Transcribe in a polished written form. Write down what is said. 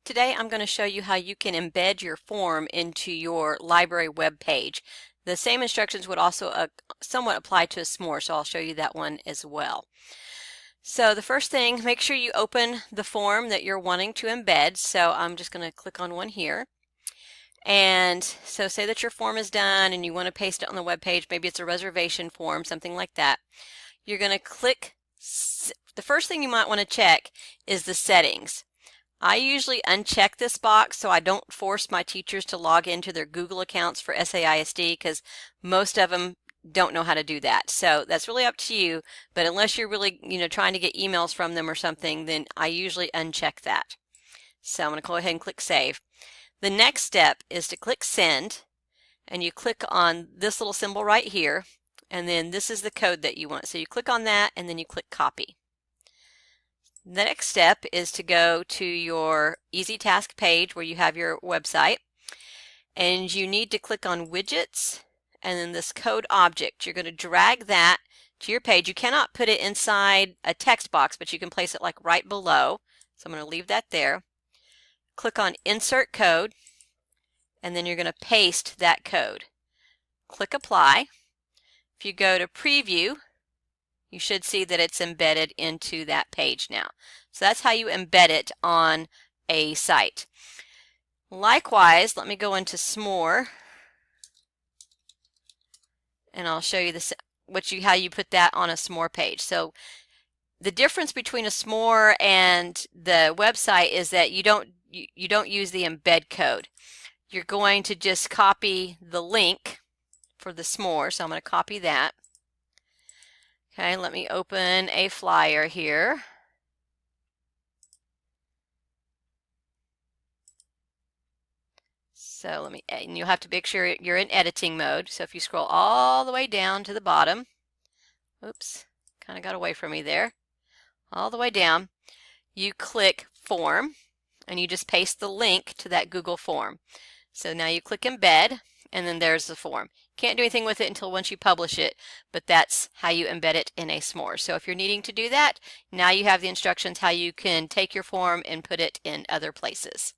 Today I'm going to show you how you can embed your form into your library web page. The same instructions would also somewhat apply to a s'more, so I'll show you that one as well. So the first thing, make sure you open the form that you're wanting to embed. So I'm just going to click on one here. And so say that your form is done and you want to paste it on the web page. Maybe it's a reservation form, something like that. You're going to click, the first thing you might want to check is the settings. I usually uncheck this box so I don't force my teachers to log into their Google accounts for SAISD because most of them don't know how to do that. So that's really up to you, but unless you're really, trying to get emails from them or something, then I usually uncheck that. So I'm going to go ahead and click Save. The next step is to click Send, and you click on this little symbol right here, and then this is the code that you want. So you click on that, and then you click Copy. The next step is to go to your Easy Task page where you have your website, and you need to click on Widgets and then this code object. You're going to drag that to your page. You cannot put it inside a text box, but you can place it like right below. So I'm going to leave that there. Click on Insert Code, and then you're going to paste that code. Click Apply. If you go to Preview, you should see that it's embedded into that page now. So that's how you embed it on a site. Likewise, let me go into s'more, and I'll show you this, how you put that on a s'more page. So the difference between a s'more and the website is that you don't use the embed code. You're going to just copy the link for the s'more. So I'm going to copy that. Okay, let me open a flyer here. So and you'll have to make sure you're in editing mode. So if you scroll all the way down to the bottom, oops, kind of got away from me there, all the way down, you click Form, and you just paste the link to that Google form. So now you click Embed, and then there's the form. Can't do anything with it until once you publish it, but that's how you embed it in a s'more. So if you're needing to do that, now you have the instructions how you can take your form and put it in other places.